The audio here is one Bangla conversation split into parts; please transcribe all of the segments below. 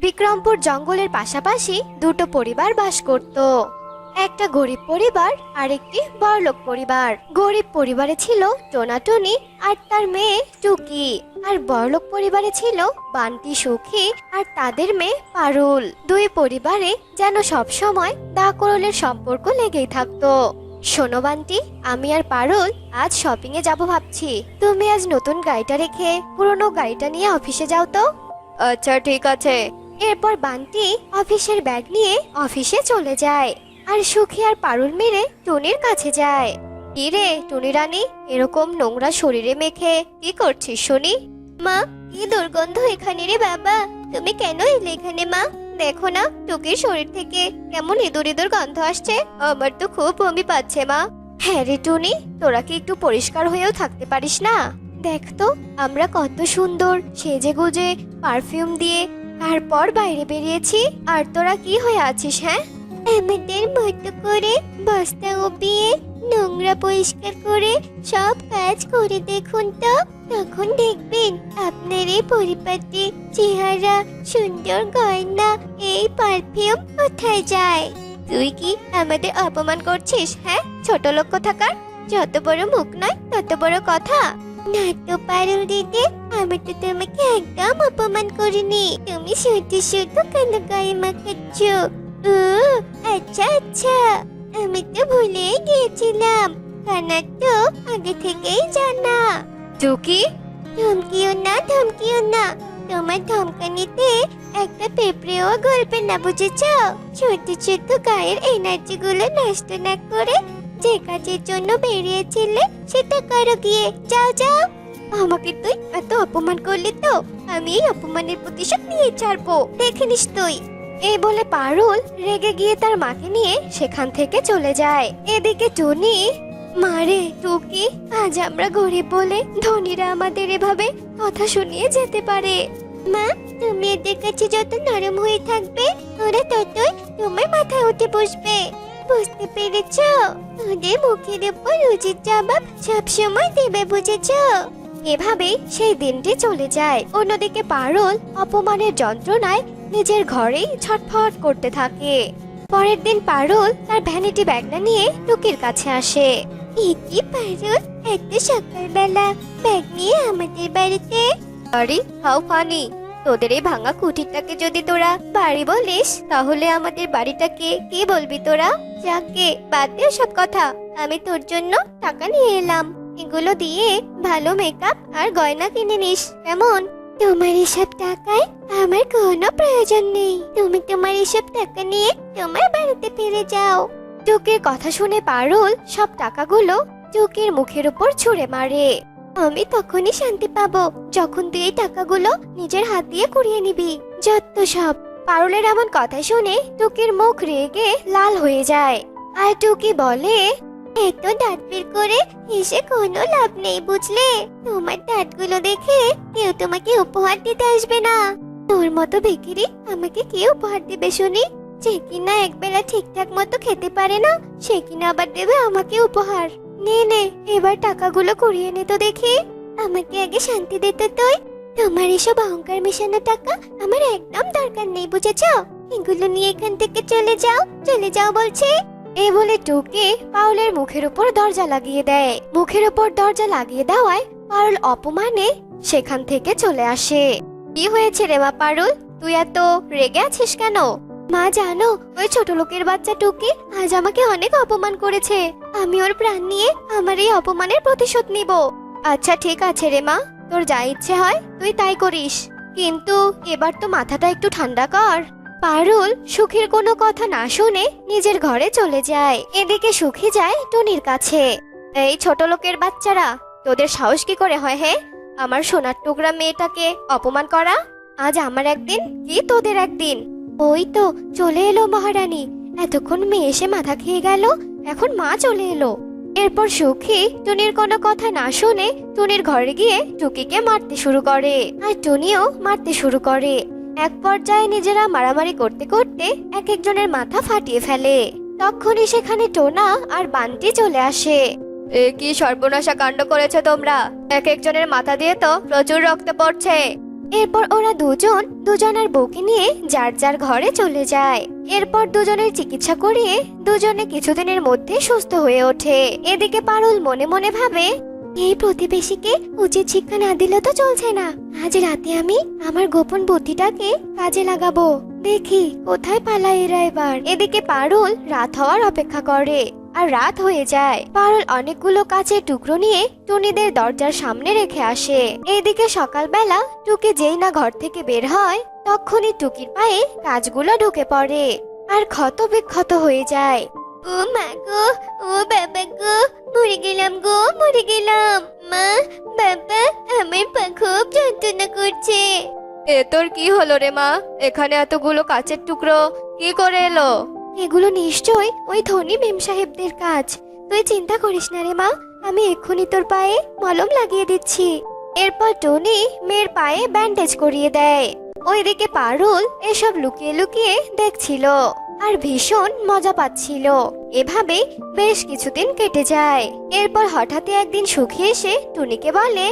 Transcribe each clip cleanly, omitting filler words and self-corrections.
বিক্রমপুর জঙ্গলের পাশাপাশি দুটো পরিবার বাস করত। একটা গরিব পরিবার আর একটি বড়লোক পরিবার। গরিব পরিবারে ছিল টোনাটুনি আর তার মেয়ে টুকি, আর বড়লোক পরিবারে ছিল বান্টি, সুখী আর তাদের মেয়ে পারুল। দুই পরিবারে যেন সব সময় দাকরলের সম্পর্ক লেগেই থাকতো। শোনো বান্টি, আমি আর পারুল আজ শপিং এ যাব ভাবছি। তুমি আজ নতুন গাড়িটা রেখে পুরনো গাড়িটা নিয়ে অফিসে যাও তো। আচ্ছা ঠিক আছে। এরপর বান্টি অফিসের ব্যাগ নিয়ে অফিসে চলে যায়, আর সুখী আর পারুল মেরে টুনির কাছে যায়। কি রে টুনি রানী, এরকম নোংরা শরীরে মেখে কি করছিস শুনি? মা, কি দুর্গন্ধ এখানে রে বাবা, তুমি কেন এলে এখানে? মা দেখো না, টুকির শরীর থেকে কেমন ইঁদুর ইঁদুর গন্ধ আসছে। আমার তো খুব বমি পাচ্ছে মা। হ্যাঁ রে টুনি, তোরা কি একটু পরিষ্কার হয়েও থাকতে পারিস না? দেখ তো আমরা কত সুন্দর সেজে গুজে পারফিউম দিয়ে তারপর বাইরে বেরিয়েছি, আর তোরা কি হয়ে আছিস? হ্যাঁ, আমাদের মতো করে বস্তা উবিয়ে নোংরা পরিষ্কার করে সব কাজ করে দেখুন তো, তখন দেখবেন আপনার এই পরিপাটি চেহারা, সুন্দর গয়না, এই পারফিউম কোথায় যায়? তুই কি আমাদের অপমান করছিস? হ্যাঁ, ছোট লোক কোথাকার, যত বড় মুখ নয় তত বড় কথা। না তো পারুল দিদি, আমি তো তোমাকে একদম অপমান করিনি, তুমি শুধু শুধু কেন গায়ে মাখাচ্ছ। ও আচ্ছা আচ্ছা, আমি তো ভুলেই গিয়েছিলাম, কানা তো আগে থেকেই জানা। টুকি, ধমকিও না ধমকিও না, তোমার ধমকানিতে একটা পেঁপড়েও গল্পে না, বুঝেছ? ছোট ছোট গায়ের এনার্জি গুলো নষ্ট না করে যে কাজের জন্য বেরিয়েছিলে সেটা করো গিয়ে। যাও যাও। আমাকে তুই এত অপমান করলি তো আমি এই অপমানের প্রতিশোধ নিয়ে ছাড়বো, দেখে নিস তুই। এই বলে পারুল রেগে গিয়ে তার মাকে নিয়ে সেখান থেকে চলে যায়। এদিকে টুনি, মারে টুকি, আজ আমরা গরিব বলে ধনীরা আমাদের এভাবে কথা শুনিয়ে যেতে পারে। মা, তুমি এদের কাছে যত নরম হয়ে থাকবে ওরা ততই তোমার মাথায় উঠে বসবে, বুঝতে পেরেছ? ওদের মুখের উপর উচিত জবাব সবসময় দেবে, বুঝেছ? এভাবেই সেই দিনটি চলে যায়। অন্যদিকে পারুল অপমানের যন্ত্রণায় নিজের ঘরেই ছটফট করতে থাকে। পরের দিন পারুল তার ভ্যানিটি ব্যাগটা নিয়ে টুকির কাছে আসে। কি পারুল, এত সকালবেলা ব্যাগ নিয়ে আমাদের বাড়িতে? আরে হাউ ফানি, তোদের এই ভাঙা কুঠিরটাকে যদি তোরা বাড়ি বলিস তাহলে আমাদের বাড়িটাকে কি বলবি তোরা? যাকে বাদ দে সব কথা, আমি তোর জন্য টাকা নিয়ে এলাম, এগুলো দিয়ে ভালো মেকআপ আর গয়না কিনে নিস, কেমন? তোমার এসব টাকায় আমার কোনো প্রয়োজন নেই, তুমি তোমার এসব টাকা নিয়ে তোমার বাড়িতে ফিরে যাও। টুকির কথা শুনে পারুল সব টাকাগুলো টুকির মুখের উপর ছুঁড়ে মারে। আমি তখনই শান্তি পাবো যখন তুই এই টাকাগুলো নিজের হাত দিয়ে কুড়িয়ে নিবি, যত সব। পারুলের এমন কথা শুনে টুকির মুখ রেগে লাল হয়ে যায়, আর টুকি বলে, এত দাঁত বের করে এসে কোনো লাভ নেই, বুঝলে? তোমার দাঁতগুলো দেখে কেউ তোমাকে উপহার দিতে আসবে না। তোর মতো ভিখিরি আমাকে কে উপহার দিবে শুনি? যে কিনা একবেলা ঠিকঠাক মতো খেতে পারে না, সে কিনা আবার দেবে আমাকে উপহার। নে নে, এবার টাকাগুলো কুড়িয়ে নে তো দেখি। আমাকে আগে শান্তি দিতে তুই। তোমার এসব অহংকার মেশানো টাকা আমার একদম দরকার নেই, বুঝেছ? এগুলো নিয়ে এখান থেকে চলে যাও, চলে যাও বলছি। এই বলে টুকি পারুলের মুখের উপর দরজা লাগিয়ে দেয়। মুখের উপর দরজা লাগিয়ে দেওয়ায় পারুল অপমানে সেখান থেকে চলে আসে। কি হয়েছে রে মা পারুল, তুই এত রেগে আছিস কেন? মা জানো, ওই ছোট লোকের বাচ্চা টুকি আজ আমাকে অনেক অপমান করেছে, আমি ওর প্রাণ নিয়ে আমার এই অপমানের প্রতিশোধ নিব। আচ্ছা ঠিক আছে রে মা, তোর যা ইচ্ছে হয় তুই তাই করিস, কিন্তু এবার তো মাথাটা একটু ঠান্ডা কর। পারুল সুখীর কোনো কথা না শুনে নিজের ঘরে চলে যায়। এদিকে সুখী যায় টুনির কাছে। এই ছোট লোকের বাচ্চারা, তোদের সাহস কি করে হয় হে আমার সোনার টুকরা মেয়েটাকে অপমান করা? আজ আমার একদিন কি তোদের একদিন। ওই তো চলে এলো মহারানী, এতক্ষণ মেয়ে এসে মাথা খেয়ে গেল, এখন মা চলে এলো। এরপর সুখী টুনির কোনো কথা না শুনে টুনির ঘরে গিয়ে টুকিকে মারতে শুরু করে, আর টুনিও মারতে শুরু করে। এক পর্যায়ে নিজেরা মারামারি করতে করতে এক একজনের মাথা ফাটিয়ে ফেলে। তখনই সেখানে টোনা আর বান্টি চলে আসে। এ কি সর্বনাশা কাণ্ড করেছে তোমরা, এক একজনের মাথা দিয়ে তো প্রচুর রক্ত পড়ছে। এরপর ওরা দুজন দুজনের বউকে নিয়ে যার যার ঘরে চলে যায়। এরপর দুজনের চিকিৎসা করিয়ে দুজনে কিছুদিনের মধ্যে সুস্থ হয়ে ওঠে। এদিকে পারুল মনে মনে ভাবে, এই প্রতিবেশীকে উচিত শিক্ষা না দিলে তো চলছে না। আজ রাতে আমি আমার গোপন বুদ্ধিটাকে কাজে লাগাবো। দেখি কোথায় পালায় এরা এবার। এদিকে পারুল রাত হওয়ার অপেক্ষা করে, আর রাত হয়ে যায়। পারুল অনেকগুলো কাচের টুকরো নিয়ে টুনিদের দরজার সামনে রেখে আসে। এইদিকে সকালবেলা টুকি যেই না ঘর থেকে বের হয়, তখনই টুকির পায়ে কাঁচগুলো ঢুকে পড়ে আর ক্ষত বিক্ষত হয়ে যায়। ও মা গো, ও বাবা গো, মরে গেলাম গো, মরে গেলাম। মা, বাবা, আমার পা খুব যন্ত্রণা করছে। এ তোর কি হলো রে মা? এখানে এতগুলো কাচের টুকরো কি করে এলো? এগুলো নিশ্চয় ওই ধনী মেম সাহেবদের কাজ। তুই চিন্তা করিস না রে মা, আমি এক্ষুনি তোর পায়ে মলম লাগিয়ে দিচ্ছি। এরপর টনি মেয়ের পায়ে ব্যান্ডেজ করিয়ে দেয়। ওইদিকে পারুল এসব লুকিয়ে লুকিয়ে দেখছিল আর ভীষণ মজা পাচ্ছিল। এভাবে বেশ কিছুদিন কেটে যায়। এরপর হঠাৎই একদিন সুখী এসে টুনিকে বলে,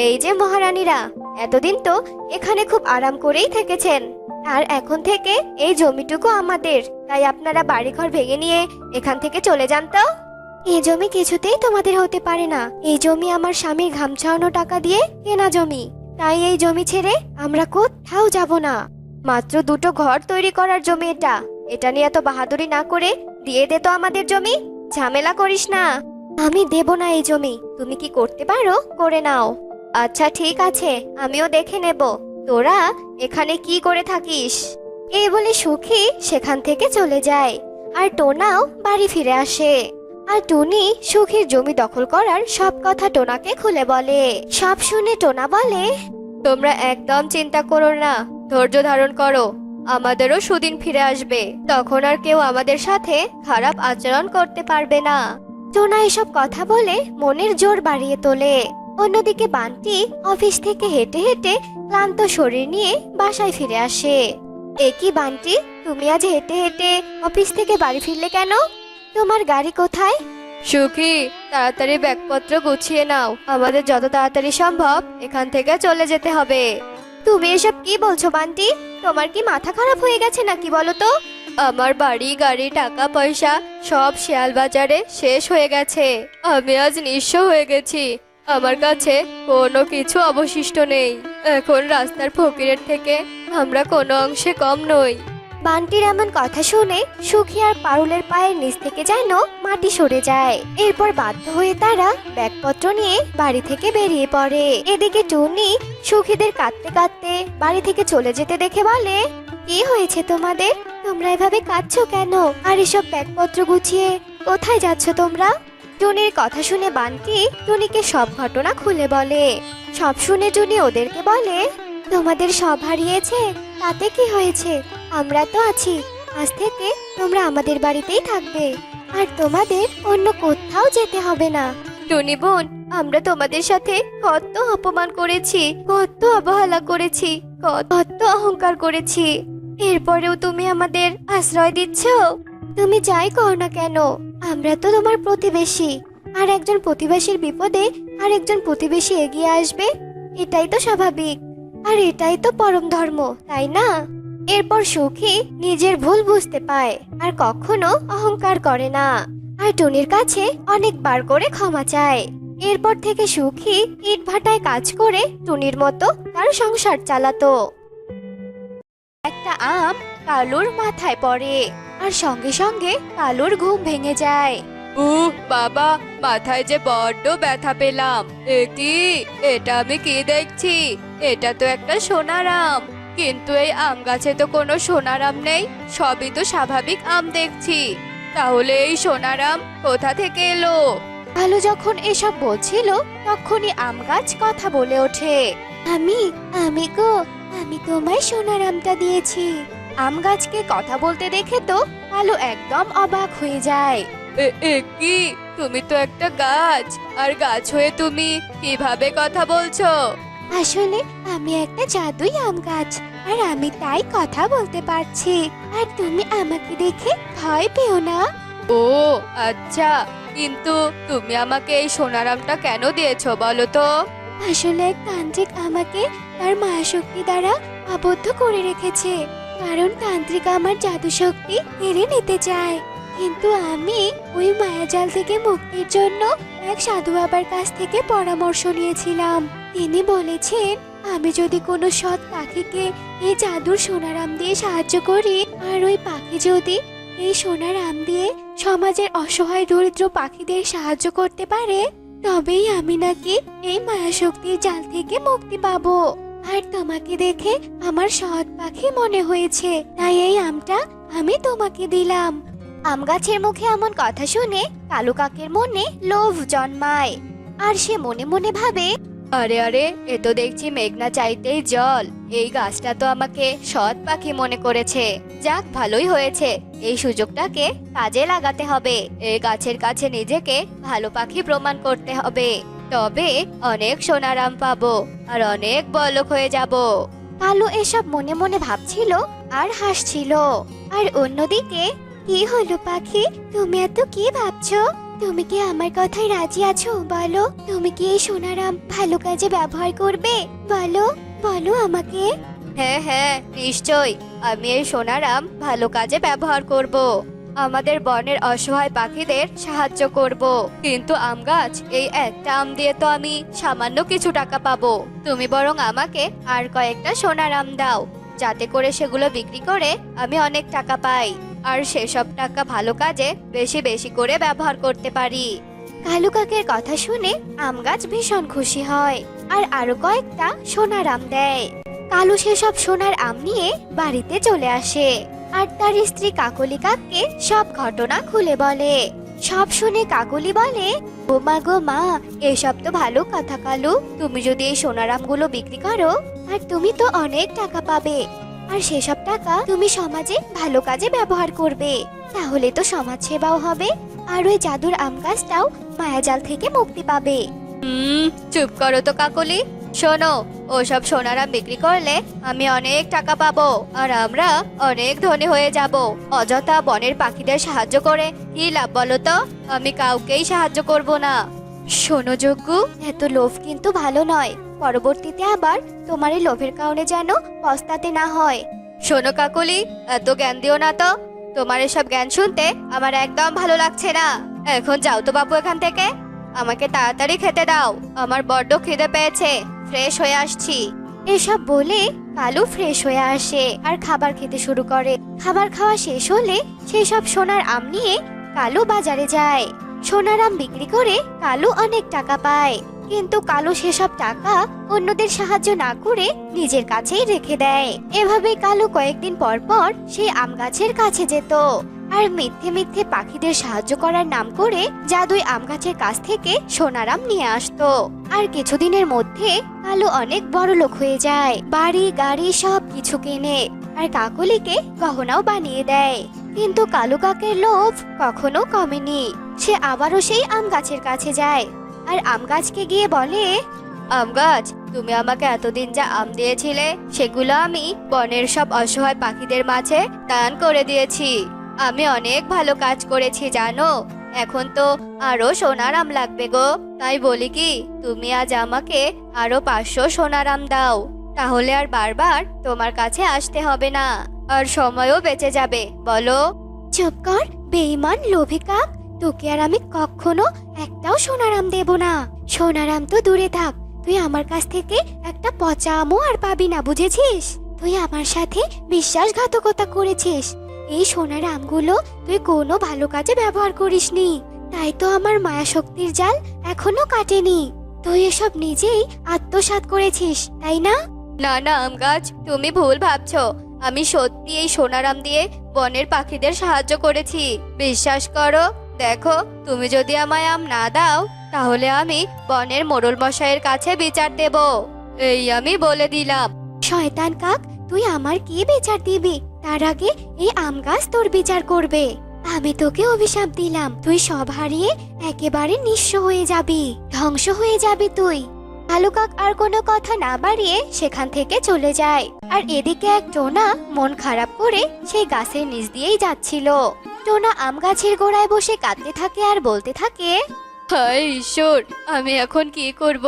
এই যে মহারানীরা, এতদিন তো এখানে খুব আরাম করেই থেকেছেন, আর এখন থেকে এই জমিটুকু আমাদের। তাই আপনারা বাড়িঘর ভেঙে নিয়ে এখান থেকে চলে যান তো। এই জমি কিছুতেই তোমাদের হতে পারে না। এই জমি আমার স্বামীর ঘাম ছাড়ানো টাকা দিয়ে কেনা জমি। তাই এই জমি ছেড়ে আমরা কোথাও যাব না। মাত্র দুটো ঘর তৈরি করার জমি এটা। এটা নিয়ে এত বাহাদুরি না করে দিয়ে দে তো আমাদের জমি। ঝামেলা করিস না। আমি দেব না এই জমি। তুমি কি করতে পারো করে নাও। আচ্ছা ঠিক আছে, আমিও দেখে নেব তোরা এখানে কি করে থাকিস। এই বলে সুখী সেখান থেকে চলে যায়, আর টোনাও বাড়ি ফিরে আসে। আর টুনি সুখীর জমি দখল করার সব কথা টোনাকে খুলে বলে। সব শুনে টোনা বলে, তোমরা একদম চিন্তা করো না, ধৈর্য ধারণ করো। আমাদেরও সুদিন ফিরে আসবে, তখন আর কেউ আমাদের সাথে খারাপ আচরণ করতে পারবে না। টোনা এসব কথা বলে মনের জোর বাড়িয়ে তোলে। অন্যদিকে বান্টি অফিস থেকে হেঁটে হেঁটে ক্লান্ত শরীর নিয়ে বাসায় ফিরে আসে। এ কি বান্টি, তুমি আজ হেঁটে হেঁটে অফিস থেকে বাড়ি ফিরলে কেন? তোমার গাড়ি কোথায়? সুখী, তাড়াতাড়ি ব্যাগপত্র গুছিয়ে নাও, আমাদের যত তাড়াতাড়ি সম্ভব এখান থেকে চলে যেতে হবে। তুমি এসব কি বলছো বান্টি? তোমার কি মাথা খারাপ হয়ে গেছে নাকি বলো তো? আমার বাড়ি গাড়ি টাকা পয়সা সব শেয়াল বাজারে শেষ হয়ে গেছে। আমি আজ নিঃস্ব হয়ে গেছি। আমার কাছে কোনো কিছু অবশিষ্ট নেই। এখন রাস্তার ফকিরের থেকে আমরা কোনো অংশে কম নই। বান্টির এমন কথা শুনে সুখী আর পারুলের পায়ের নিচ থেকে যেন মাটি সরে যায়। এরপর বাধ্য হয়ে তারা ব্যাগপত্র নিয়ে বাড়ি থেকে বেরিয়ে পড়ে। এদিকে টুনি সুখীদের কাঁদতে কাঁদতে বাড়ি থেকে চলে যেতে দেখে বলে, কি হয়েছে তোমাদের? তোমরা এভাবে কাঁদছো কেন? আর এসব ব্যাগপত্র গুছিয়ে কোথায় যাচ্ছ তোমরা? টুনির কথা শুনে বান্টি টুনিকে সব ঘটনা খুলে বলে। সব শুনে টুনি ওদেরকে বলে, তোমাদের সব হারিয়েছে তাতে কি হয়েছে? আমরা তো আছি। আজ থেকে তোমরা আমাদের বাড়িতেই থাকবে, আর তোমাদের অন্য কোথাও যেতে হবে না। টুনি বোন, আমরা তোমাদের সাথে কত অপমান করেছি, কত অবহেলা করেছি, কত অহংকার করেছি, এরপরেও তুমি আমাদের আশ্রয় দিচ্ছ। তুমি যাই করো না কেন, আমরা তো তোমার প্রতিবেশী। আর একজন প্রতিবেশীর বিপদে আর একজন প্রতিবেশী এগিয়ে আসবে, এটাই তো স্বাভাবিক। আর এটাই তো পরম ধর্ম, তাই না? এরপর সুখী নিজের ভুল বুঝতে পায় আর কখনো অহংকার করে না, আর টুনির কাছে অনেকবার করে ক্ষমা চায়। এরপর থেকে সুখী ইটভাটায় কাজ করে টুনির মতো তার সংসার চালাতো। একটা আম কালুর মাথায় পড়ে, আর সঙ্গে সঙ্গে কালুর ঘুম ভেঙে যায়। বাবা, মাথায় যে বড্ড ব্যথা পেলাম। এটা আমি কি দেখছি? এটা তো একটা সোনার আম, কিন্তু এই আম গাছে তো কোনো সোনার আম নেই, সবই তো স্বাভাবিক আম দেখছি। তাহলে এই সোনার আম কোথা থেকে এলো? কালু যখন এসব বলছিল তখনই আম গাছ কথা বলে ওঠে, আমি আমি গো, আমি তোমায় সোনার আমটা দিয়েছি। আম গাছকে কথা বলতে দেখে তো কালু একদম অবাক হয়ে যায়। কি, তুমি তো একটা গাছ, আর গাছ হয়ে তুমি কিভাবে কথা বলছো? আসলে আমি একটা জাদুই আম গাছ, আর আমি তাই কথা বলতে পারছি। আর তুমি আমাকে দেখে ভয় পেও না। ও আচ্ছা, কিন্তু তুমি আমাকে এই সোনার আমটা কেন দিয়েছো বলো তো? আসলে এক তান্ত্রিক আমাকে তার মায়াশক্তি দ্বারা আবদ্ধ করে রেখেছে, কারণ তান্ত্রিক আমার জাদু শক্তি কেড়ে নিতে চায়। কিন্তু আমি ওই মায়াজাল থেকে মুক্তির জন্য এক সাধু বাবার কাছ থেকে পরামর্শ নিয়েছিলাম। তিনি বলেছেন আমি যদি কোনো সৎ পাখিকে এই জাদুর সোনার আম দিয়ে সাহায্য করি, আর ওই পাখি যদি এই সোনার আম দিয়ে সমাজের অসহায় দরিদ্র পাখিদের সাহায্য করতে পারে, তবেই আমি নাকি এই মায়াশক্তির জাল থেকে মুক্তি পাবো। আর তোমাকে দেখে আমার সৎ পাখি মনে হয়েছে, তাই এই আমটা আমি তোমাকে দিলাম। আম গাছের মুখে এমন কথা শুনে কালু কাকের মনে লোভ জন্মায়, আর সে মনে মনে ভাবে, আরে আরে, এ তো দেখছি মেঘনা চাইতেই জল। এই গাছটা তো আমাকে সৎ পাখি মনে করেছে। যাক, ভালোই হয়েছে, এই সুযোগটাকে কাজে লাগাতে হবে। এই গাছের কাছে নিজেকে ভালো পাখি প্রমাণ করতে হবে, তবে অনেক সোনার আম পাবো আর অনেক বড়লোক হয়ে যাব। কালু এসব মনে মনে ভাবছিল আর হাসছিল। আর অন্যদিকে, কি হলো পাখি, তুমি এত কি ভাবছো? তুমি কি আমার কথায় রাজি আছো? বলো, তুমি কি এই সোনার আম ভালো কাজে ব্যবহার করবে? বলো বলো আমাকে। হ্যাঁ হ্যাঁ, নিশ্চয়, আমি এই সোনার আম ভালো কাজে ব্যবহার করব। আমাদের বনের অসহায় পাখিদের সাহায্য করব। কিন্তু আম গাছ, এই একটা আম দিয়ে তো আমি সামান্য কিছু টাকা পাবো। তুমি বরং আমাকে আর কয়েকটা সোনার আম দাও, যাতে করে সেগুলো বিক্রি করে আমি অনেক টাকা পাই, আর সেসব টাকা ভালো কাজে বেশি বেশি করে ব্যবহার করতে পারি। কালু কাকের কথা শুনে আম গাছ ভীষণ খুশি হয় আর আরো কয়েকটা সোনার আম দেয়। কালু সেসব সোনার আম নিয়ে বাড়িতে চলে আসে আর তার স্ত্রী কাকলি কাককে সব ঘটনা খুলে বলে। সব শুনে কাকলি বলে, ও মা গো মা, এসব তো ভালো কথা কালু। তুমি যদি এই সোনার আমগুলো বিক্রি করো, আর তুমি তো অনেক টাকা পাবে, আর সেসব টাকা তুমি সমাজে ভালো কাজে ব্যবহার করবে। তাহলে তো সমাজ সেবাও হবে, আর ওই জাদুর আম গাছটাও মায়াজাল থেকে মুক্তি পাবে। চুপ করো তো কাকলি। শোনো, ওসব সোনার আম বিক্রি করলে আমি অনেক টাকা পাবো, আর আমরা অনেক ধনী হয়ে যাব। অযথা বনের পাখিদের সাহায্য করে কি লাভ বলো তো? আমি কাউকেই সাহায্য করব না। শোনো যজ্ঞু, এত লোভ কিন্তু ভালো নয়। পরবর্তীতে আবার তোমার এই লোভের কারণে যেন পস্তাতে না হয়। শোনো কাকলি, এত জ্ঞান দিও না তো। তোমার এসব জ্ঞান শুনতে আমার একদম ভালো লাগছে না। এখন যাও তো বাবু এখান থেকে, আমাকে তাড়াতাড়ি খেতে দাও। আমার বড্ড খিদে পেয়েছে, ফ্রেশ হয়ে আসছি। এসব বলে কালু ফ্রেশ হয়ে আসে আর খাবার খেতে শুরু করে। খাবার খাওয়া শেষ হলে সেই সব সোনার আম নিয়ে কালু বাজারে যায়। সোনার আম বিক্রি করে কালু অনেক টাকা পায়, কিন্তু কালু সেসব টাকা অন্যদের সাহায্য না করে নিজের কাছেই রেখে দেয়। এভাবে কালু কয়েকদিন পর পর সেই আম গাছের কাছে যেত আর মিথ্যে মিথ্যে পাখিদের সাহায্য করার নাম করে জাদুই আম গাছের কাছ থেকে সোনার আম নিয়ে আসতো। আর কিছুদিনের মধ্যে কালু অনেক বড় লোক হয়ে যায়, বাড়ি গাড়ি সব কিছু কেনে, আর কাকলিকে গহনাও বানিয়ে দেয়। কিন্তু কালু কাকের লোভ কখনো কমেনি। সে আবারও সেই আম গাছের কাছে যায় আর আম গাছকে গিয়ে বলে, আম গাছ, তুমি আমাকে এতদিন যা আম দিয়েছিলে সেগুলো আমি বনের সব অসহায় পাখিদের মাঝে দান করে দিয়েছি। আমি অনেক ভালো কাজ করেছি জানো। এখন তো আরো সোনার আম লাগবে গো। তাই বলি কি, তুমি আজ আমাকে আরো 500 সোনার আম দাও, তাহলে আর বারবার তোমার কাছে আসতে হবে না, আর সময়ও বেঁচে যাবে। বলো। চুপ কর বেঈমান লোভী কাক, তোকে আর আমি কখনো একটাও সোনার আম দেব না। সোনার আম তো দূরে থাক, তুই আমার কাছ থেকে একটা পচা আমও আর পাবি না, বুঝেছিস? তুই আমার সাথে বিশ্বাসঘাতকতা করেছিস। এই সোনার আমগুলো তুই কোনো ভালো কাজে ব্যবহার করিসনি, তাই তো আমার মায়া শক্তির জাল এখনো কাটেনি। তুই এসব নিজেই আত্মসাৎ করেছিস, তাই না? না না আম গাছ, তুমি ভুল ভাবছো। আমি সত্যি এই সোনার আম দিয়ে বনের পাখিদের সাহায্য করেছি, বিশ্বাস করো। দেখো, তুমি যদি আমায় আম না দাও, তাহলে আমি বনের মোড়ল মশাইয়ের কাছে বিচার দেব। এই আমি বলে দিলাম। শয়তান কাক, তুই আমার কি বিচার দিবি? তার আগে এই আম গাছ তোর বিচার করবে। আমি তোকে অভিশাপ দিলাম, তুই সব হারিয়ে একেবারে নিঃস্ব হয়ে যাবি, ধ্বংস হয়ে যাবি তুই। কালু কাক আর কোনো কথা না বাড়িয়ে সেখান থেকে চলে যায়। আর এদিকে এক টোনা মন খারাপ করে সেই গাছের নিচ দিয়েই যাচ্ছিল। টোনা আম গাছের গোড়ায় বসে কাঁদতে থাকে আর বলতে থাকে, হায় ঈশ্বর, আমি এখন কি করব?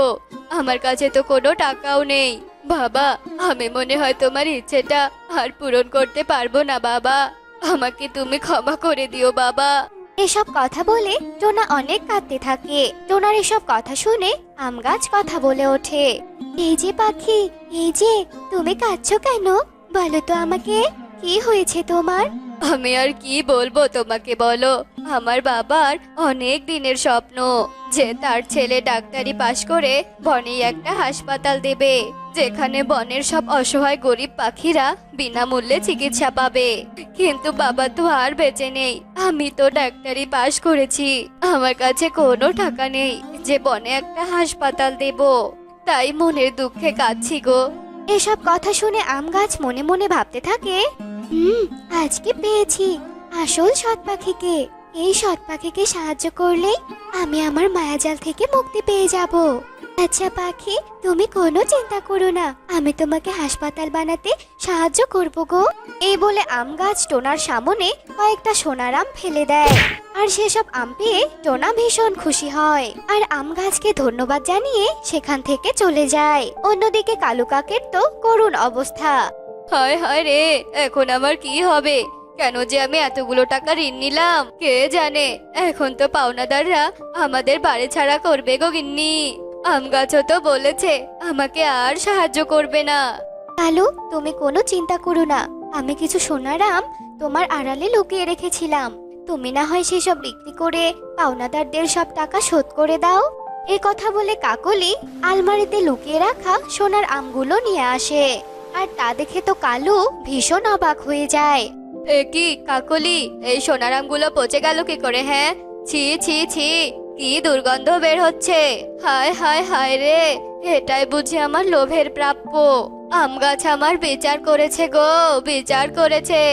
আমার কাছে তো কোনো টাকাও নেই। বাবা, আমি মনে হয় তোমার ইচ্ছেটা আর পূরণ করতে পারবো না বাবা। আমাকে তুমি ক্ষমা করে দিও বাবা। এসব কথা বলে টোনা অনেক কাঁদতে থাকে। টোনার এসব কথা শুনে আম গাছ কথা বলে ওঠে। এই যে পাখি, এই যে, তুমি কাঁদছো কেন? বলো তো আমাকে, কি হয়েছে তোমার? আমি আর কি বলবো তোমাকে, বলো। আমার বাবার অনেক দিনের স্বপ্ন যে তার ছেলে ডাক্তারি পাশ করে বনে একটা হাসপাতাল দেবে, যেখানে বনের সব অসহায় গরিব পাখিরা বিনামূল্যে চিকিৎসা পাবে। কিন্তু বাবা তো আর বেঁচে নেই। আমি তো ডাক্তারি পাশ করেছি, আমার কাছে কোনো টাকা নেই যে বনে একটা হাসপাতাল দেব। তাই মনের দুঃখে কাঁদছি গো। এসব কথা শুনে আম গাছ মনে মনে ভাবতে থাকে, হুম, আজকে পেয়েছি আসল সৎ পাখিকে। এই সৎ পাখিকে সাহায্য করলেই আমি আমার মায়াজাল থেকে মুক্তি পেয়ে যাব। আচ্ছা পাখি, তুমি কোনো চিন্তা করো না, আমি তোমাকে হাসপাতাল বানাতে সাহায্য করব গো। এই বলে আম গাছ টোনার সামনে কয়েকটা সোনার আম ফেলে দেয়। আর সেসব আম পেয়ে টোনা ভীষণ খুশি হয় আর আম গাছকে ধন্যবাদ জানিয়ে সেখান থেকে চলে যায়। অন্যদিকে কালু কাকের তো করুণ অবস্থা। হায় হায় রে, এখন আমার কি হবে? কেন যে আমি এতগুলো টাকা ঋণ নিলাম, কে জানে। এখন তো পাওনাদাররা আমাদের বাড়ি ছাড়া করবে গো গিন্নি। আম গাছও তো বলেছে আমাকে আর সাহায্য করবে না। কালু, তুমি কোনো চিন্তা করো না, আমি কিছু সোনার আম তোমার আড়ালে লুকিয়ে রেখেছিলাম। তুমি না হয় সেসব বিক্রি করে পাওনাদারদের সব টাকা শোধ করে দাও। এই কথা বলে কাকলি আলমারিতে লুকিয়ে রাখা সোনার আমগুলো নিয়ে আসে। আর তা দেখে তো কালু ভীষণ অবাক হয়ে যায়। এ কি কাকলি, এই সোনারামগুলো পচে গেল কি করে? হ্যাঁ, ছি ছি ছি, কি দুর্গন্ধ বের হচ্ছে। হায় হায় হায় রে, এটাই বুঝি আমার লোভের প্রাপ্য। আম গাছ আমার বিচার করেছে গো, বিচার করেছে।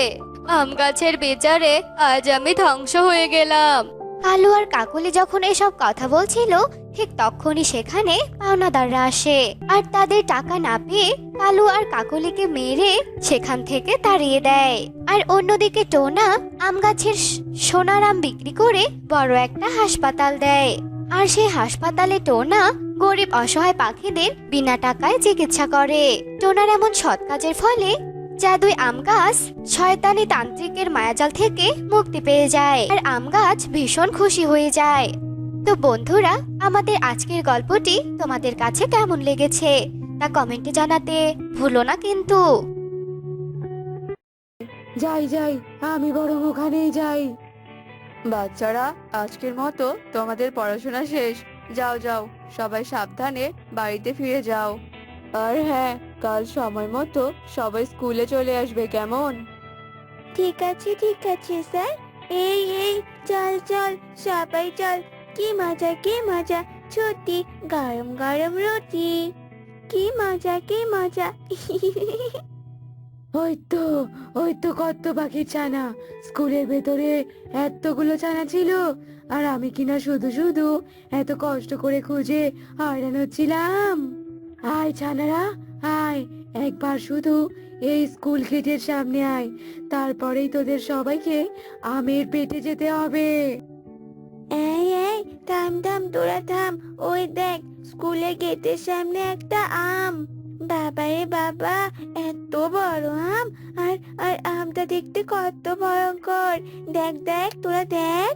আম গাছের বিচারে আজ আমি ধ্বংস হয়ে গেলাম। কালু আর কাকলি যখন এসব কথা বলছিল, ঠিক তখনই সেখানে পাওনাদাররা আসে আর তাদের টাকা না পেয়ে কালু আর কাকলিকে মেরে সেখান থেকে তাড়িয়ে দেয়। আর অন্যদিকে টোনা আম গাছের সোনার আম বিক্রি করে বড় একটা হাসপাতাল দেয়। আর সেই হাসপাতালে টোনা গরিব অসহায় পাখিদের বিনা টাকায় চিকিৎসা করে। টোনার এমন সৎ কাজের ফলে জাদুই আম গাছ শয়তানি তান্ত্রিকের মায়াজাল থেকে মুক্তি পেয়ে যায় আর আম গাছ ভীষণ খুশি হয়ে যায়। তো বন্ধুরা, আমাদের আজকের গল্পটি তোমাদের কাছে কেমন লেগেছে তা কমেন্টে জানাতে ভুলো না কিন্তু। যাই যাই, আমি বরং ওখানেই যাই। বাচ্চারা, আজকের মতো তোমাদের পড়াশোনা শেষ। যাও যাও, সবাই সাবধানে বাড়িতে ফিরে যাও। আর হ্যাঁ, কাল সময় মতো সবাই স্কুলে চলে আসবে, কেমন? ঠিক আছে স্যার। এই এই, চল চল, সবাই চল। কি মজা, ছুটি, গরম গরম রুটি। কি মজা ওই তো কত পাখির ছানা। স্কুলের ভেতরে এতগুলো ছানা ছিল, আর আমি কিনা শুধু শুধু এত কষ্ট করে খুঁজে হয়রান হচ্ছিলাম। আয় ছানারা, আয়, একবার শুধু এই স্কুল গেটের সামনে আয়, তারপরেই তোদের সবাইকে আমের পেটে যেতে হবে। এই এই, থাম থাম, তোরা থাম। ওই দেখ, স্কুলের গেটের সামনে একটা আম। বাবা রে বাবা, এত বড় আম! আর আর আমটা দেখতে কত ভয়ঙ্কর। দেখ দেখ, তোরা দেখ।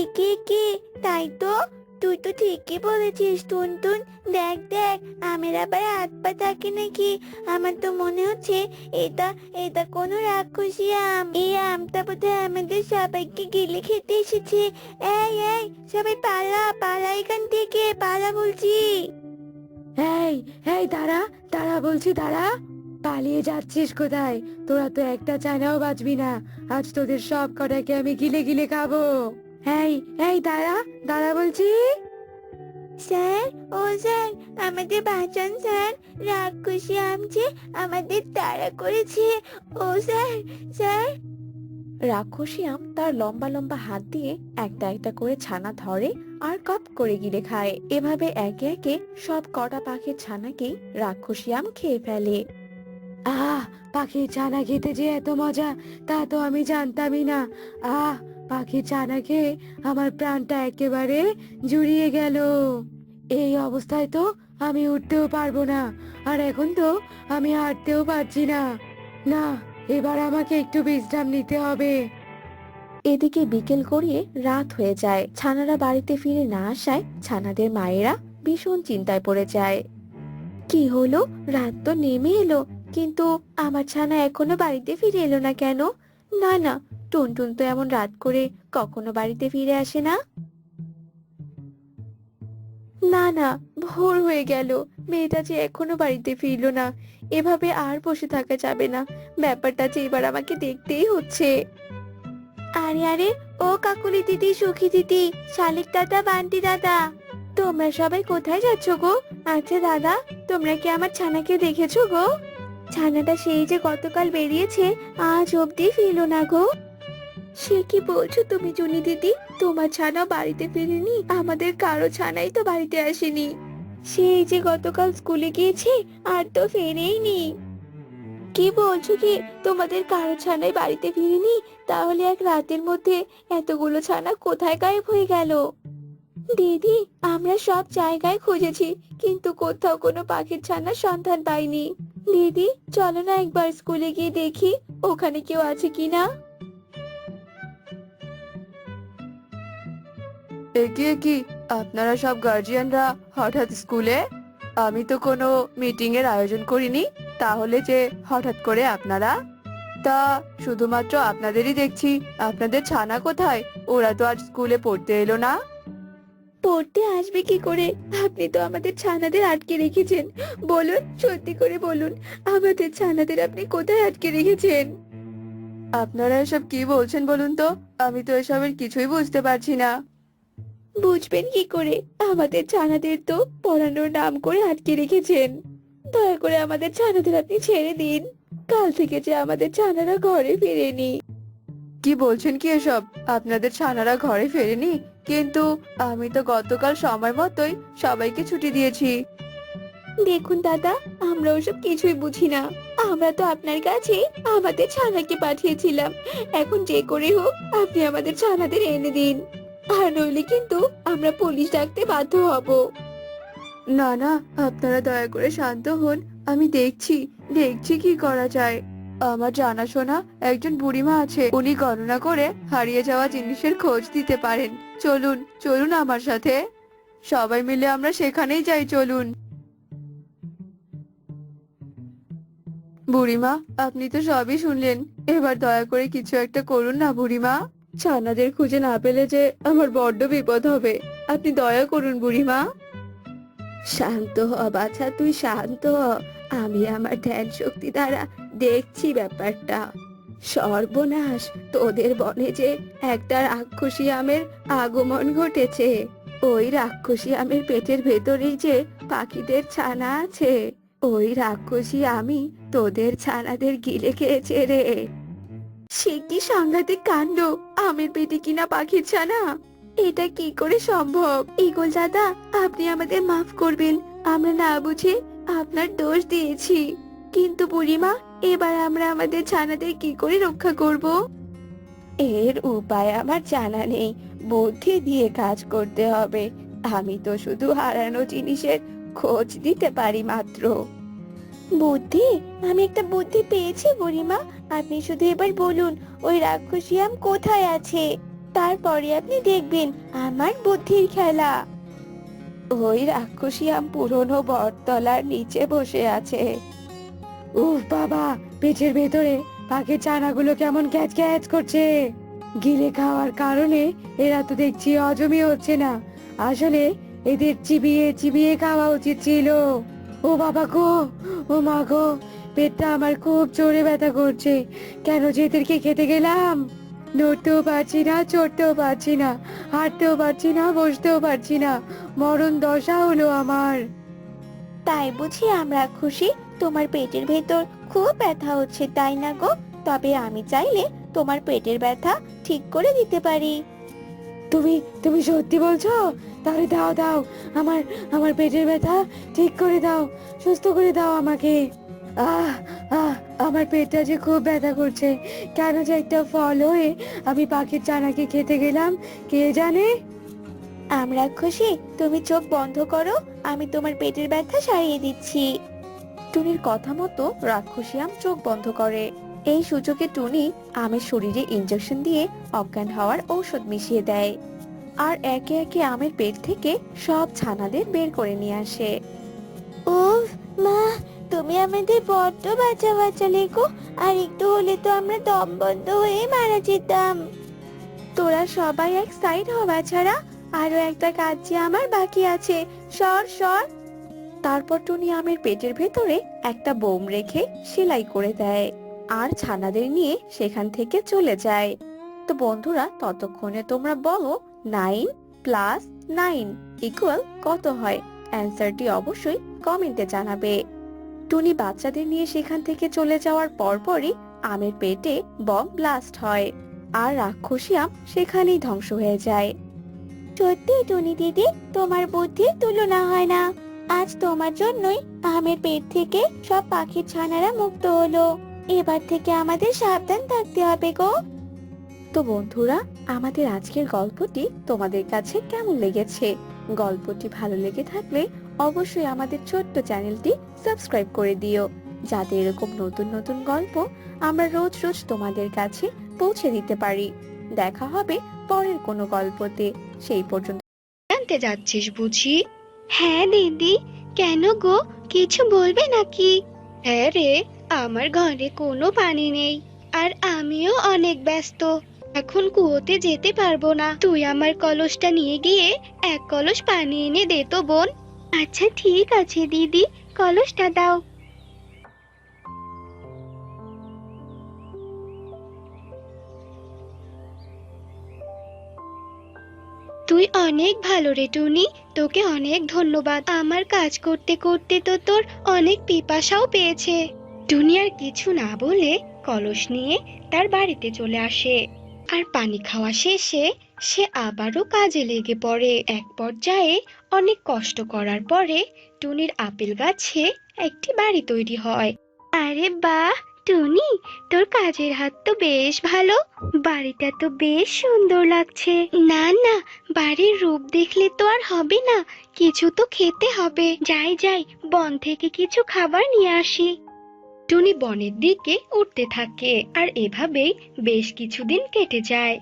একে তাই তো, তুই তো ঠিকই বলেছিস টুনটুন। দেখ দেখ, আমের আবার হাত পা থাকে নাকি? আমার তো মনে হচ্ছে এটা এটা কোনো রাক্ষসী আম। এই আমটা বোধহয় আমাদের সবাইকে গিলে খেতে এসেছে। এই এই, সবাই পালা পালা, এখান থেকে পালা বলছি। এই এই, দাঁড়া দাঁড়া বলছি, দাঁড়া। পালিয়ে যাচ্ছিস কোথায়? তোরা তো একটা চানাও বাঁচবি না। আজ তোদের সব কটাকে আমি গিলে গিলে খাবো। এই এই, দাঁড়া দাঁড়া বলছি। স্যার, ও স্যার, আমাদের বাঁচান স্যার। রাক্ষসী আম যে আমাদের তাড়া করেছে। ও স্যার, স্যার। রাক্ষসী আম তার লম্বা লম্বা হাত দিয়ে একটা একটা করে ছানা ধরে আর কপ করে গিলে খায়। এভাবে একে একে সব কটা পাখির ছানাকেই রাক্ষসী আম খেয়ে ফেলে। আহ, পাখির ছানা খেতে যে এত মজা তা তো আমি জানতামই না। আহ, পাখির ছানা খেয়ে আমার প্রাণটা একেবারে জুড়িয়ে গেল। এই অবস্থায় তো আমি উঠতেও পারবো না, আর এখন তো আমি হাঁটতেও পারছি না। না, এবার আমাকে একটু বিশ্রাম নিতে হবে। এদিকে বিকেল গড়িয়ে রাত হয়ে যায়। ছানারা বাড়িতে ফিরে না আসায় ছানাদের মায়েরা ভীষণ চিন্তায় পড়ে যায়। কি হলো, রাত তো নেমে এলো, কিন্তু আমার ছানা এখনো বাড়িতে ফিরে এলো না কেন? না না, টুনটুন তো এমন রাত করে কখনো বাড়িতে ফিরে আসে না। না না, ভোর হয়ে গেল, মেয়েটা যে এখনো বাড়িতে ফিরলো না। এভাবে আর বসে থাকা যাবে না, ব্যাপারটা যে এবার আমাকে দেখতেই হচ্ছে। আরে আরে, ও কাকুলি দিদি, সুখী দিদি, শালিক দাদা, বান্টি দাদা, তোমরা সবাই কোথায় যাচ্ছ গো? আচ্ছা দাদা, তোমরা কি আমার ছানাকে দেখেছো গো? ছানাটা সেই যে গতকাল বেরিয়েছে, আজ অবধি ফিরলো না গো। সে কি বলছো তুমি জুনি দিদি? তোমার ছানাও বাড়িতে ফিরেনি? আমাদের কারো ছানাই তো বাড়িতে আসেনি। সেই যে গতকাল স্কুলে গিয়েছে, আর তো ফেরেইনি। কি বলছো কি, তোমাদের কারো ছানাই বাড়িতে ফিরেনি? তাহলে এক রাতের মধ্যে এতগুলো ছানা কোথায় গায়েব হয়ে গেল? দিদি, আমরা সব জায়গায় খুঁজেছি, কিন্তু কোথাও কোনো পাখির ছানার সন্ধান পাইনি। দিদি, চলো না একবার স্কুলে গিয়ে দেখি ওখানে কেউ আছে কিনা। কি আপনারা সব গার্জিয়ানরা হঠাৎ স্কুলে? আমি তো কোনো মিটিং এর আয়োজন করিনি, তাহলে যে হঠাৎ করে আপনারা? তা শুধুমাত্র আপনাদেরই দেখছি। আপনাদের ছানা কোথায়? ওরা তো আজ স্কুলে পড়তে এলো না। পড়তে আসবে কি করে? আপনি তো আমাদের ছানাদের আটকে রেখেছেন। বলুন, সত্যি করে বলুন, আমাদের ছানাদের আপনি কোথায় আটকে রেখেছেন? আপনারা এসব কি বলছেন বলুন তো? আমি তো এসবের কিছুই বুঝতে পারছি না। বুঝবেন কি করে? আমাদের ছানাদের তো পড়ানোর নাম করে আটকে রেখেছেন। দয়া করে আমাদের ছানাদের আপনি ছেড়ে দিন। কাল থেকে যে আমাদের ছানারা ঘরে ফেরেনি। কি বলছেন কি এসব? আপনাদের ছানারা ঘরে ফেরেনি? কিন্তু আমি তো গতকাল সময় মতোই সবাইকে ছুটি দিয়েছি। দেখুন দাদা, আমরা ওসব কিছুই বুঝি না। আমরা তো আপনার কাছে আমাদের ছানাকে পাঠিয়েছিলাম। এখন যে করে হোক আপনি আমাদের ছানাদের এনে দিন, আর নইলে কিন্তু আমরা পুলিশ ডাকতে বাধ্য হব। না না, আপনারা দয়া করে শান্ত হন। আমি দেখছি দেখছি কি করা যায়। আমার জানাশোনা একজন বুড়িমা আছে, উনি গণনা করে হারিয়ে যাওয়া জিনিসের খোঁজ দিতে পারেন। চলুন চলুন আমার সাথে, সবাই মিলে আমরা সেখানেই যাই, চলুন। বুড়িমা, আপনি তো সবই শুনলেন, এবার দয়া করে কিছু একটা করুন না বুড়িমা। ছানাদের খুঁজে না পেলে যে আমার বড্ড বিপদ হবে, আপনি দয়া করুন বুড়িমা। শান্ত হ বাছা, তুই শান্ত হ। আমি আমার ধ্যান শক্তি দ্বারা দেখছি ব্যাপারটা। সর্বনাশ, তোদের বনে যে একটা রাক্ষসী আমের আগমন ঘটেছে। ওই রাক্ষসী আমের পেটের ভেতরেই যে পাখিদের ছানা আছে। ওই রাক্ষসী আমি তোদের ছানাদের গিলে খেয়েছে রে। সে কি সাংঘাতিক কাণ্ড! আমের পেটে কিনা পাখির ছানা! এটা কি করে সম্ভব? ইগল দাদা, আপনি আমাদের মাফ করবেন, আমরা না বুঝে আপনার দোষ দিয়েছি। কিন্তু বুড়িমা, এবার আমরা আমাদের ছানাদের কি করে রক্ষা করব? এর উপায় আমার জানা নেই, বুদ্ধি দিয়ে কাজ করতে হবে। আমি তো শুধু হারানো জিনিসের খোঁজ দিতে পারি মাত্র। বুদ্ধি? আমি একটা বুদ্ধি পেয়েছি বুড়িমা। আপনি শুধু এবার বলুন ওই রাক্ষসী আম কোথায় আছে, তারপরে আপনি দেখবেন আমার বুদ্ধির খেলা। ওই রাক্ষসী আম পুরনো বটতলার নিচে বসে আছে। উফ বাবা, পেটের ভেতরে পাখির ছানাগুলো কেমন ক্যাচ ক্যাচ করছে। গিলে খাওয়ার কারণে এরা তো দেখছি হজমই হচ্ছে না। আসলে এদের চিবিয়ে চিবিয়ে খাওয়া উচিত ছিল। ও বাবা গো, ও মা গো, পেটটা আমার খুব জোরে ব্যথা করছে। কেন যে এদেরকে খেতে গেলাম? নড়তেও পারছি না, চড়তেও পারছি না, হাঁটতেও পারছি না, বসতেও পারছি না। মরণ দশা হলো আমার। তাই বুঝি আমরা খুশি? তোমার পেটের ভেতর খুব ব্যথা হচ্ছে, তাই না গো? তবে আমি চাইলে তোমার পেটের ব্যথা ঠিক করে দিতে পারি। তুমি তুমি সত্যি বলছো? তাহলে দাও দাও, আমার আমার পেটের ব্যথা ঠিক করে দাও, সুস্থ করে দাও আমাকে। আহ আহ আমার পেটটা যে খুব ব্যথা করছে। কেন যে একটা ফল হয়ে আমি পাখির ছানাকে খেতে গেলাম কে জানে। আমরা খুশি, তুমি চোখ বন্ধ করো, আমি তোমার পেটের ব্যথা সারিয়ে দিচ্ছি। টুনির কথা মতো রাক্ষসী আম চোখ বন্ধ করে। এই সুযোগে টুনি আমের শরীরে ইঞ্জেকশন দিয়ে অজ্ঞান হওয়ার ঔষধ মিশিয়ে দেয় আর একে একে আমের পেট থেকে সব ছানাদের বের করে নিয়ে আসে। উফ মা, তুমি আমাদের বড্ড বাঁচা বাঁচালে গো। আর একটু হলে তো আমরা দম বন্ধ হয়ে মারা যেতাম। তোরা সবাই এক সাইড হওয়া ছাড়া, আরো একটা কাজ যে আমার বাকি আছে। সর সর। তারপর টুনি আমের পেটের ভেতরে একটা বোম রেখে সেলাই করে দেয় আর ছানাদের নিয়ে সেখান থেকে চলে যায়। তো বন্ধুরা, ততক্ষণে তোমরা বলো 9 + 9 = কত হয়? অ্যান্সারটি অবশ্যই কমেন্টে জানাবে। টুনি বাচ্চাদের নিয়ে সেখান থেকে চলে যাওয়ার পরপরই আমের পেটে বম ব্লাস্ট হয় আর রাক্ষসী আম সেখানেই ধ্বংস হয়ে যায়। সত্যি টুনি দিদি, তোমার বুদ্ধির তুলনা হয় না। আজ তোমার জন্যই আমের পেট থেকে সব পাখির ছানারা মুক্ত হলো। এবার থেকে আমাদের সাবধান থাকতে হবে গো। তো বন্ধুরা, আমাদের আজকের গল্পটি তোমাদের কাছে কেমন লেগেছে? গল্পটি ভালো লেগে থাকলে অবশ্যই আমাদের ছোট্ট চ্যানেলটি সাবস্ক্রাইব করে দিও, যাতে এরকম নতুন নতুন গল্প আমরা রোজ রোজ তোমাদের কাছে পৌঁছে দিতে পারি। দেখা হবে পরের কোনো গল্পতে। সেই পর্যন্ত জানতে যাচ্ছিস বুঝি? হ্যাঁ দিদি, কেন গো, কিছু বলবে নাকি? হ্যাঁ রে, আমার ঘরে কোনো পানি নেই আর আমিও অনেক ব্যস্ত। এখন কুয়োতে যেতে পারবো না। তুই আমার কলসটা নিয়ে গিয়ে এক কলস পানি এনে দে তো বোন। আচ্ছা ঠিক আছে দিদি, কলসটা দাও। তুই অনেক ভালো রে টুনি, তোকে অনেক ধন্যবাদ। আমার কাজ করতে করতে তো তোর অনেক পিপাসাও পেয়েছে। টুনি আর কিছু না বলে কলস নিয়ে তার বাড়িতে চলে আসে আর পানি খাওয়া শেষে সে আবারও কাজে লেগে পড়ে। এক পর্যায়ে অনেক কষ্ট করার পরে টুনির আপেল গাছে একটি বাড়ি তৈরি হয়। আরে বাহ টুনি, তোর কাজের হাত তো বেশ ভালো। বাড়িটা তো বেশ সুন্দর লাগছে। না না, বাড়ির রূপ দেখলে তো আর হবে না, কিছু তো খেতে হবে। যাই যাই, বন থেকে কিছু খাবার নিয়ে আসি। টুনি বনের দিকে উঠতে থাকে আর এভাবেই বেশ কিছুদিন কেটে যায়।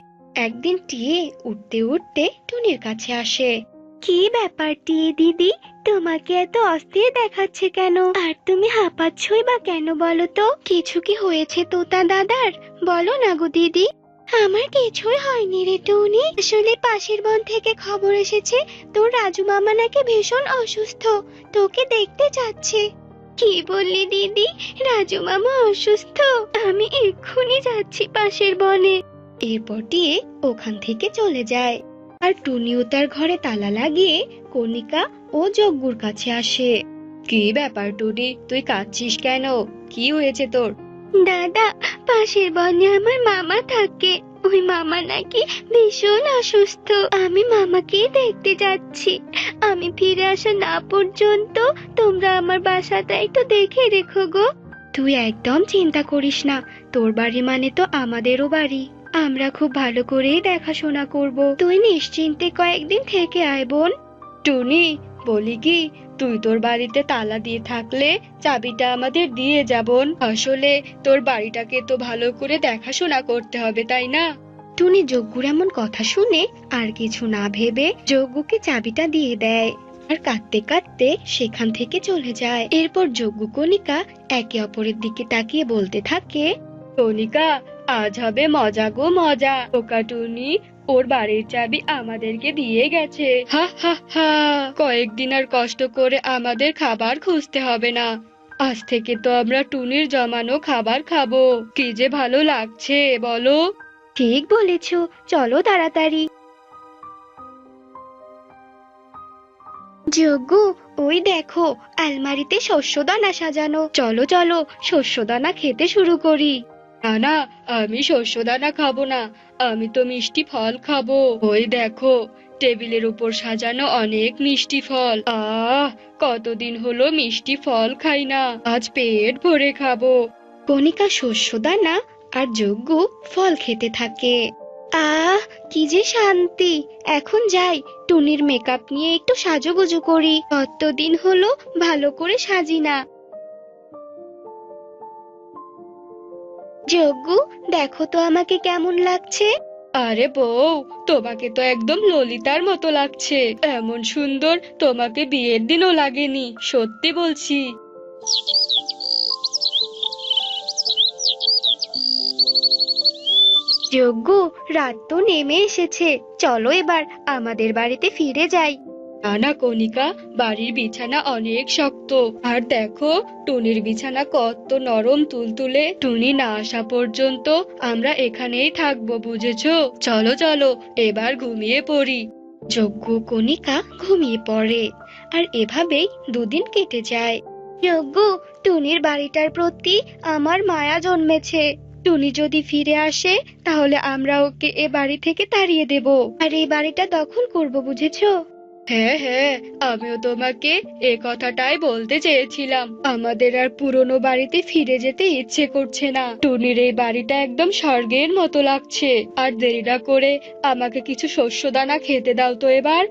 একদিন টিয়ে উঠতে উঠতে টুনির কাছে আসে। কি ব্যাপার টিয়ে দিদি, তোমাকে এত অস্থির দেখাচ্ছে কেন? আর তুমি হাঁপাচ্ছই বা কেন বলো তো? কিছু কি হয়েছে তোতা দাদার? বলো না গো দিদি। আমার কিছুই হয়নি রে টুনি, আসলে পাশের বন থেকে খবর এসেছে তোর রাজু মামা নাকি ভীষণ অসুস্থ, তোকে দেখতে যাচ্ছে। কি বললি দিদি, রাজু মামা অসুস্থ? আমি এক্ষুনি যাচ্ছি পাশের বনে। এরপর টিয়ে ওখান থেকে চলে যায় আর টুনিও তার ঘরে তালা লাগিয়ে কণিকা ও যজ্ঞুর কাছে আসে। কি ব্যাপার টুনি, তুই কাঁদছিস কেন? কি হয়েছে তোর? দাদা, পাশের বনে আমার মামা থাকে, ওই মামা নাকি ভীষণ অসুস্থ। আমি মামাকে দেখতে যাচ্ছি। আমি ফিরে আসা না পর্যন্ত তোমরা আমার বাসাটা একটু দেখে রেখো গো। তুই একদম চিন্তা করিস না, তোর বাড়ি মানে তো আমাদেরও বাড়ি। আমরা খুব ভালো করেই দেখাশোনা করব। তুই নিশ্চিন্তে কয়েকদিন থেকে আয় বোন। টুনি, বলি কি, তুই তোর বাড়িতে তালা দিয়ে থাকলে চাবিটা আমাদের দিয়ে যাবন। আসলে তোর বাড়িটাকে তো ভালো করে দেখাশোনা করতে হবে, তাই না? টুনি যজ্ঞুর এমন কথা শুনে আর কিছু না ভেবে যজ্ঞুকে চাবিটা দিয়ে দেয় আর কাঁদতে কাঁদতে সেখান থেকে চলে যায়। এরপর যজ্ঞ কণিকা একে অপরের দিকে তাকিয়ে বলতে থাকে, কণিকা, আজ হবে মজা গো মজা। ওকা টুনি ওর বাড়ির চাবি আমাদেরকে দিয়ে গেছে। হা হা হা, কয়েকদিন আর কষ্ট করে আমাদের খাবার খুঁজতে হবে না। আজ থেকে তো আমরা টুনির জমানো খাবার খাবো। কি যে ভালো লাগছে বলো। ঠিক বলেছ, চলো তাড়াতাড়ি। যজ্ঞ, ওই দেখো আলমারিতে শস্যদানা সাজানো। চলো চলো, শস্যদানা খেতে শুরু করি। না না, আমি শস্যদানা খাবো না, আমি তো মিষ্টি ফল খাবো। ওই দেখো টেবিলের উপর সাজানো অনেক মিষ্টি ফল। কতদিন হলো মিষ্টি ফল খাই না, আজ পেট ভরে খাবো। কণিকা শস্য দানা আর যজ্ঞ ফল খেতে থাকে। আহ, কি যে শান্তি! এখন যাই, টুনির মেকআপ নিয়ে একটু সাজুগুজু করি। কতদিন হলো ভালো করে সাজি না। যজ্ঞ, দেখো তো আমাকে কেমন লাগছে। আরে বউ, তোমাকে তো একদম ললিতার মতো লাগছে। এমন সুন্দর তোমাকে বিয়ের দিনও লাগেনি, সত্যি বলছি। যজ্ঞ, রাত তো নেমে এসেছে, চলো এবার আমাদের বাড়িতে ফিরে যাই। না না কণিকা, বাড়ির বিছানা অনেক শক্ত। আর দেখো টুনির বিছানা কত নরম তুলতুলে। টুনি না আসা পর্যন্ত আমরা এখানেই থাকবো, বুঝেছো? চলো চলো, এবার ঘুমিয়ে পড়ি। যজ্ঞ কণিকা ঘুমিয়ে পড়ে, আর এভাবেই দুদিন কেটে যায়। যজ্ঞ, টুনির বাড়িটার প্রতি আমার মায়া জন্মেছে। টুনি যদি ফিরে আসে তাহলে আমরা ওকে এ বাড়ি থেকে তাড়িয়ে দেব, আর এই বাড়িটা দখল করব, বুঝেছো? হ্যাঁ হ্যাঁ, আমিও তোমাকে এ কথাটাই বলতে চেয়েছিলাম। আমাদের আর পুরনো বাড়িতে ফিরে যেতে ইচ্ছে করছে না। টুনির এই বাড়িটা একদম স্বর্গের মতো লাগছে। আর দেরি না করে আমাকে কিছু শস্য দানা খেতে দাও তো এবার।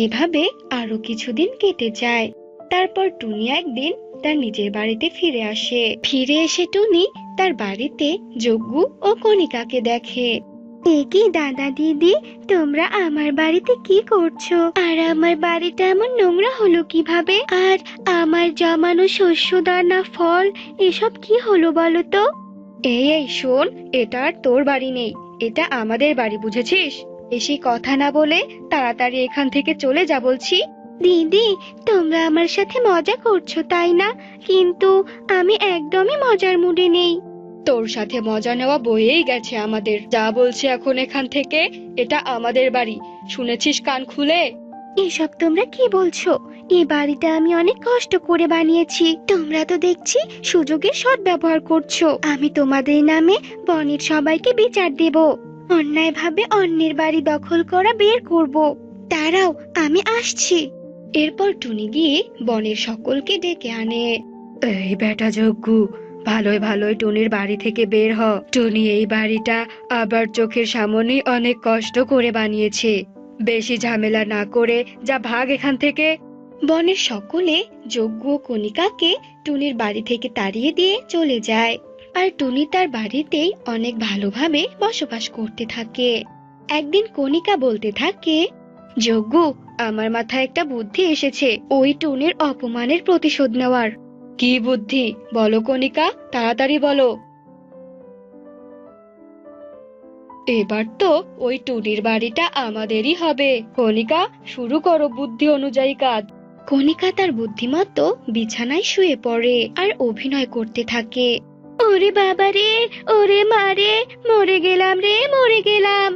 এভাবে আরো কিছুদিন কেটে যায়। তারপর টুনি একদিন তার নিজের বাড়িতে ফিরে আসে। ফিরে এসে টুনি তার বাড়িতে যজ্ঞ ও কণিকাকে দেখে। এ কি দাদা দিদি, তোমরা আমার বাড়িতে কি করছো? আর আমার বাড়িটা এমন নোংরা হলো কিভাবে? আর আমার জমানো শস্য দানা ফল এসব কি হলো বলো তো? এই এই শোন, এটা আর তোর বাড়ি নেই, এটা আমাদের বাড়ি, বুঝেছিস? বেশি কথা না বলে তাড়াতাড়ি এখান থেকে চলে যা বলছি। দিদি, তোমরা আমার সাথে মজা করছো তাই না? কিন্তু আমি একদমই মজার মুডে নেই। তোর সাথে মজা নেওয়া বয়েই গেছে আমাদের। যা বলছি এখন এখান থেকে, এটা আমাদের বাড়ি, শুনেছিস কান খুলে? এসব তোমরা কি বলছো? এই বাড়িটা আমি অনেক কষ্ট করে বানিয়েছি। তোমরা তো দেখছি সুযোগের সদ্ব্যবহার করছো। আমি তোমাদের নামে বনের সবাইকে বিচার দেব। অন্যায়ভাবে অন্যের বাড়ি দখল করা বের করব। দাঁড়াও, আমি আসছি। এরপর টুনি গিয়ে বনের সকলকে ডেকে আনে। এই বেটা যজ্ঞ, ভালোই ভালোই টুনির বাড়ি থেকে বের হ। টুনি এই বাড়িটা আবার চোখের সামনে অনেক কষ্ট করে বানিয়েছে। বেশি ঝামেলা না করে যা, ভাগ এখান থেকে। বনের সকলে যজ্ঞ ও কণিকাকে টুনির বাড়ি থেকে তাড়িয়ে দিয়ে চলে যায়। আর টুনি তার বাড়িতেই অনেক ভালোভাবে বসবাস করতে থাকে। একদিন কণিকা বলতে থাকে, যজ্ঞ, আমার মাথায় একটা বুদ্ধি এসেছে, ওই টুনির অপমানের প্রতিশোধ নেওয়ার। কি বুদ্ধি বলো কণিকা, তাড়াতাড়ি বলো। এবার তো ওই টুনির বাড়িটা আমাদেরই হবে। কণিকা, শুরু করো বুদ্ধি অনুযায়ী কাজ। কণিকা তার বুদ্ধিমতো বিছানায় শুয়ে পড়ে আর অভিনয় করতে থাকে। ওরে বাবা রে, ওরে মারে, মরে গেলাম রে, মরে গেলাম।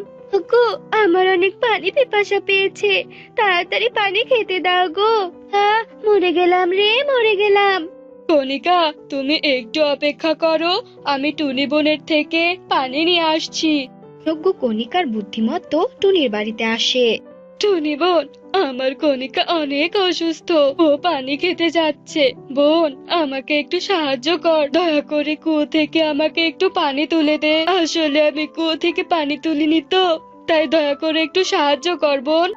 গো, আমার অনেক পানি পিপাসা পেয়েছে, তাড়াতাড়ি পানি খেতে দাও গো। মরে গেলাম রে, মরে গেলাম। কণিকা, তুমি একটু অপেক্ষা করো, আমি টুনি বোনের থেকে পানি নিয়ে আসছি। যজ্ঞ কণিকার বুদ্ধিমতো টুনির বাড়িতে আসে। টুনি বোন, আমার কণিকা অনেক অসুস্থ, ও পানি খেতে যাচ্ছে। বোন, আমাকে একটু সাহায্য কর, দয়া করে কুয়ো থেকে আমাকে একটু পানি তুলে দে। আসলে আমি কুয়ো থেকে পানি তুলিনি তো, তাই দয়া করে একটু সাহায্য কর বোন।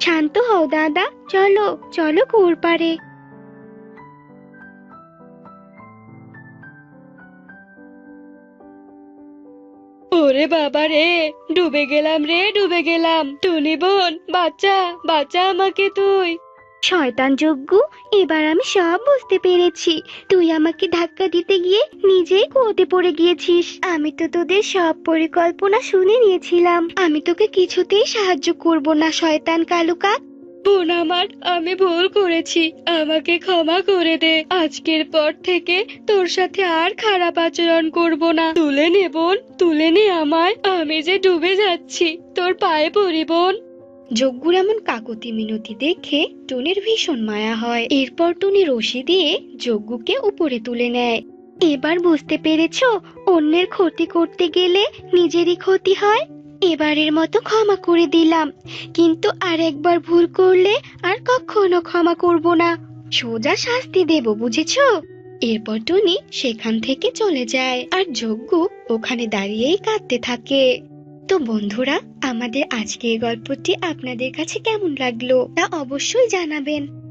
শান্ত হও দাদা, চলো চলো কুয়োর পাড়ে। ওরে বাবা রে, ডুবে গেলাম রে, ডুবে গেলাম। টুনি বোন, বাঁচা, বাঁচা আমাকে তুই। শয়তান যজ্ঞ, এবার আমি সব বুঝতে পেরেছি। তুই আমাকে ধাক্কা দিতে গিয়ে নিজেই কুয়োতে পড়ে গিয়েছিস। আমি তো তোদের সব পরিকল্পনা শুনে নিয়েছিলাম। আমি তোকে কিছুতেই সাহায্য করব না, শয়তান কালুকা। বোন আমার, আমি ভুল করেছি, আমাকে ক্ষমা করে দে। আজকের পর থেকে তোর সাথে আর খারাপ আচরণ করব না। তুলে নে বোন, তুলে নে আমায়, আমি যে ডুবে যাচ্ছি, তোর পায়ে পড়ি বোন। যজ্ঞুর এমন কাকুতি মিনতি দেখে টুনির ভীষণ মায়া হয়। এরপর টুনি রশি দিয়ে যজ্ঞুকে উপরে তুলে নেয়। এবার বুঝতে পেরেছো, অন্যের ক্ষতি করতে গেলে নিজেরই ক্ষতি হয়। এবারের মতো ক্ষমা করে দিলাম, কিন্তু আর একবার ভুল করলে আর কখনো ক্ষমা করব না। সোজা শাস্তি দেব, বুঝেছো? এরপর টুনি সেখান থেকে চলে যায় আর যজ্ঞ ওখানে দাঁড়িয়েই কাঁদতে থাকে। তো বন্ধুরা, আমাদের আজকের গল্পটি আপনাদের কাছে কেমন লাগলো তা অবশ্যই জানাবেন।